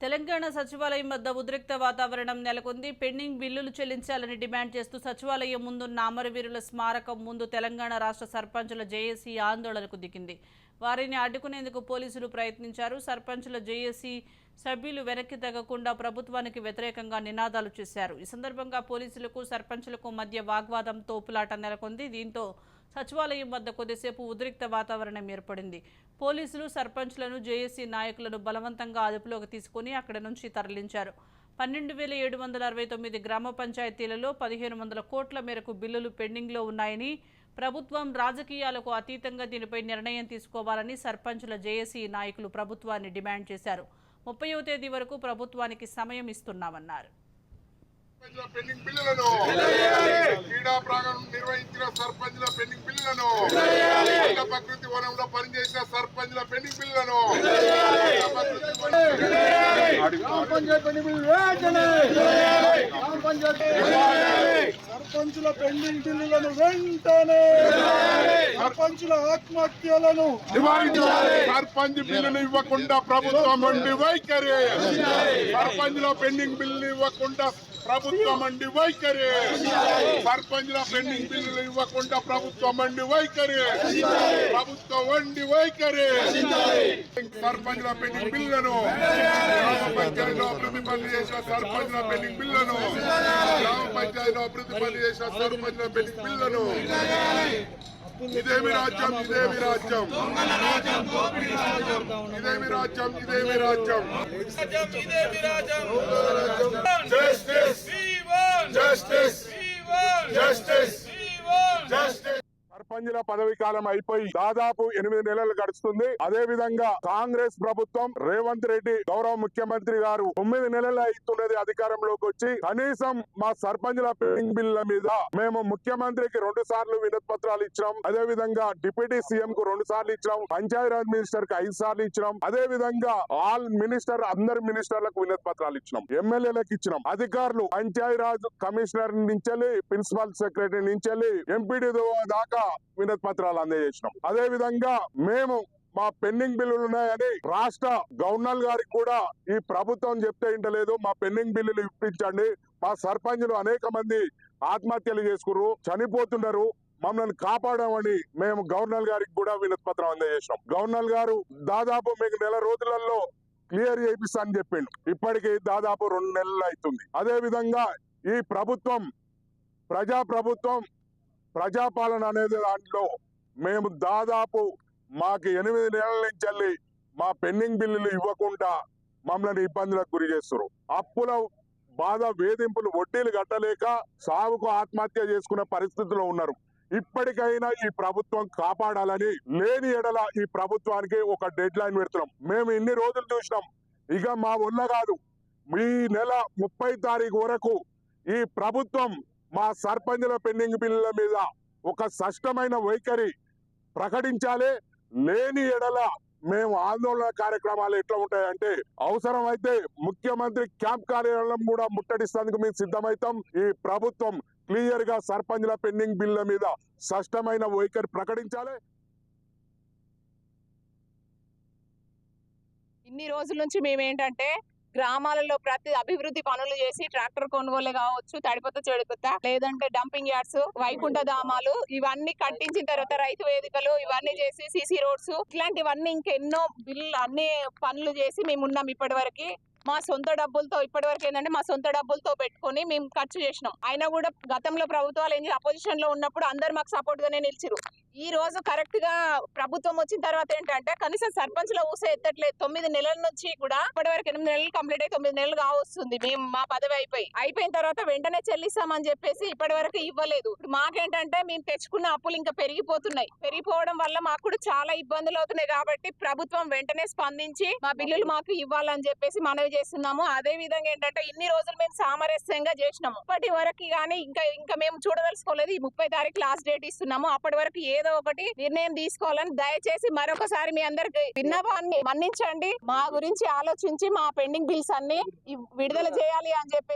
తెలంగాణ సచివాలయం వద్ద ఉద్రిక్త వాతావరణం నెలకొంది. పెండింగ్ బిల్లులు చెల్లించాలని డిమాండ్ చేస్తూ సచివాలయం ముందున్న అమరవీరుల స్మారకం ముందు తెలంగాణ రాష్ట్ర సర్పంచుల జేఏసీ ఆందోళనకు దిగింది. వారిని అడ్డుకునేందుకు పోలీసులు ప్రయత్నించారు. సర్పంచుల జేఏసీ సభ్యులు వెనక్కి తగ్గకుండా ప్రభుత్వానికి వ్యతిరేకంగా నినాదాలు చేశారు. ఈ సందర్భంగా పోలీసులకు సర్పంచులకు మధ్య వాగ్వాదం తోపులాట నెలకొంది. దీంతో సచివాలయం వద్ద కొద్దిసేపు ఉద్రిక్త వాతావరణం ఏర్పడింది. పోలీసులు సర్పంచ్లను జేఏసీ నాయకులను బలవంతంగా అదుపులోకి తీసుకుని అక్కడి నుంచి తరలించారు. 12,769 గ్రామ పంచాయతీలలో 1,500 కోట్ల మేరకు బిల్లులు పెండింగ్లో ఉన్నాయని, ప్రభుత్వం రాజకీయాలకు అతీతంగా దీనిపై నిర్ణయం తీసుకోవాలని సర్పంచుల జేఏసీ నాయకులు ప్రభుత్వాన్ని డిమాండ్ చేశారు. 30వ తేదీ వరకు ప్రభుత్వానికి సమయం ఇస్తున్నామన్నారు. పెండింగ్ బిల్లులను క్రీడా ప్రాంగణం నిర్వహించిన సర్పంచ్ల పెండింగ్ బిల్లులను ప్రకృతి వనంలో పనిచేసిన సర్పంచ్ల పెండింగ్ బిల్లులను సర్పంచుల పెండింగ్ బిల్లులను వెంటనే సర్పంచుల ఆత్మహత్యలను సర్పంచ్ బిల్లులు ఇవ్వకుండా ప్రభుత్వం వండి వైఖరి సర్పంచ్ల పెండింగ్ బిల్లులు ఇవ్వకుండా ప్రభుత్వం అండి వైఖరి సర్పంచ్ల పెండింగ్ బిల్లులు ఇవ్వకుండా ప్రభుత్వం అండి వైఖరి ప్రభుత్వం వండి వైఖరి సర్పంచ్ల పెండింగ్ బిల్లులను గ్రామ పంచాయతీలో అభివృద్ధి పనులు చేసిన సర్పంచ్ల పెండింగ్ బిల్లులను గ్రామ పంచాయతీలో అభివృద్ధి పనులు చేసిన సర్పంచ్ల పెండింగ్ బిల్లులను ఇదేమి రాజ్యం ఇదేమి రాజ్యం ఇదేమి రాజ్యం ఇదేమి రాజ్యం జస్టిస్ జస్టిస్ జస్టిస్ జస్టిస్ సర్పంచుల పదవి కాలం అయిపోయి దాదాపు 8 నెలలు గడుస్తుంది. అదే విధంగా కాంగ్రెస్ ప్రభుత్వం రేవంత్ రెడ్డి గౌరవ ముఖ్యమంత్రి గారు 9 నెలలు అవుతున్నది అధికారంలోకి వచ్చి. కనీసం మా సర్పంచుల పెండింగ్ బిల్ల మీద మేము ముఖ్యమంత్రికి 2 సార్లు వినతి పత్రాలు ఇచ్చినాం. అదే విధంగా డిప్యూటీ సీఎం కు 2 సార్లు ఇచ్చినాం. పంచాయతీరాజ్ మినిస్టర్ కి 5 సార్లు ఇచ్చినాం. అదే విధంగా ఆల్ మినిస్టర్ అందరు మినిస్టర్లకు వినతి పత్రాలు ఇచ్చినాం. ఎమ్మెల్యేలకు ఇచ్చినాం. అధికారులు పంచాయతీరాజ్ కమిషనర్ నుంచి ప్రిన్సిపల్ సెక్రటరీ నుంచి ఎంపీడీ దాకా వినతి పత్రాలు అందజేసినాం. అదే విధంగా మేము మా పెండింగ్ బిల్లులు ఉన్నాయని రాష్ట్ర గవర్నర్ గారికి కూడా ఈ ప్రభుత్వం చెప్తే ఇంటలేదు. మా పెండింగ్ బిల్లులు ఇప్పించండి, మా సర్పంచులు అనేక మంది ఆత్మహత్యలు చేసుకున్నారు, చనిపోతున్నారు, మమ్మల్ని కాపాడమని మేము గవర్నర్ గారికి కూడా వినతి పత్రం అందజేసినాం. గవర్నర్ గారు దాదాపు మీకు 1 నెల రోజులలో క్లియర్ చేపిస్తా అని చెప్పిండు. ఇప్పటికి దాదాపు 2 నెలలు అవుతుంది. అదే విధంగా ఈ ప్రభుత్వం ప్రజాప్రభుత్వం ప్రజాపాలన అనేది దాంట్లో మేము దాదాపు మాకు 8 నెలల నుంచి మా పెండింగ్ బిల్లులు ఇవ్వకుండా మమ్మల్ని ఇబ్బందులకు గురి చేస్తారు. అప్పుల బాధ, వేధింపులు, వడ్డీలు కట్టలేక సాగుకు ఆత్మహత్య చేసుకునే పరిస్థితిలో ఉన్నారు. ఇప్పటికైనా ఈ ప్రభుత్వం కాపాడాలని, లేని ఎడల ఈ ప్రభుత్వానికి ఒక డెడ్ లైన్ పెడుతున్నాం. మేము ఇన్ని రోజులు చూసినాం, ఇక మా వల్ల కాదు. ఈ నెల 30 తారీఖు వరకు ఈ ప్రభుత్వం మా సర్పంచుల పెండింగ్ బిల్లుల మీద ఒక స్పష్టమైన వైఖరి ప్రకటించాలి. లేని ఎడల మేము ఆందోళన కార్యక్రమాలు ఎట్లా ఉంటాయంటే అవసరమైతే ముఖ్యమంత్రి క్యాంప్ కార్యాలయం కూడా ముట్టడిస్తేందుకు మేము సిద్ధమవుతాం. ఈ ప్రభుత్వం క్లియర్ గా సర్పంచుల పెండింగ్ బిల్లుల మీద స్పష్టమైన వైఖరి ప్రకటించాలి. ఇన్ని రోజుల నుంచి మేమేంటంటే గ్రామాలలో ప్రతి అభివృద్ధి పనులు చేసి ట్రాక్టర్ కొనుగోలు కావచ్చు, తడిపొత్త చెడిపొత్త, లేదంటే డంపింగ్ యార్డ్స్, వైకుంఠ ధామాలు, ఇవన్నీ కట్టించిన తర్వాత రైతు వేదికలు, ఇవన్నీ చేసి సిసి రోడ్స్, ఇట్లాంటివన్నీ ఇంకెన్నో బిల్లు అన్ని పనులు చేసి మేము ఉన్నాం. ఇప్పటి వరకు మా సొంత డబ్బులతో ఇప్పటివరకు ఏంటంటే మా సొంత డబ్బులతో పెట్టుకుని మేము ఖర్చు చేసినాం. అయినా కూడా గతంలో ప్రభుత్వాలు ఏం అపోజిషన్ లో ఉన్నప్పుడు అందరు మాకు సపోర్ట్ గానే నిలిచిరు. ఈ రోజు కరెక్ట్ గా ప్రభుత్వం వచ్చిన తర్వాత ఏంటంటే కనీసం సర్పంచ్ లో ఊసే ఎత్తట్లేదు. 9 నెలల నుంచి కూడా ఇప్పటి వరకు 8 నెలలు కంప్లీట్ అయ్యి 9 నెలలు కావస్తుంది. మేము మా పదవి అయిపోయిన తర్వాత వెంటనే చెల్లిస్తామని చెప్పేసి ఇప్పటి వరకు ఇవ్వలేదు. మాకేంటంటే మేము తెచ్చుకున్న అప్పులు ఇంకా పెరిగిపోవడం వల్ల మాకు కూడా చాలా ఇబ్బందులు అవుతున్నాయి. కాబట్టి ప్రభుత్వం వెంటనే స్పందించి మా బిల్లులు మాకు ఇవ్వాలని చెప్పేసి మనవి చేస్తున్నాము. అదే విధంగా ఏంటంటే ఇన్ని రోజులు మేము సామరస్యంగా చేసినాము. ఇప్పటి వరకు కానీ ఇంకా మేము చూడదలుచుకోలేదు. ఈ 30 తారీఖు లాస్ట్ డేట్ ఇస్తున్నాము. అప్పటి వరకు ఏదో ఒకటి నిర్ణయం తీసుకోవాలని దయచేసి మరొకసారి మీ అందరికి విన్నపాన్ని మన్నించండి. మా గురించి ఆలోచించి మా పెండింగ్ బిల్స్ అన్ని విడుదల చేయాలి అని చెప్పేసి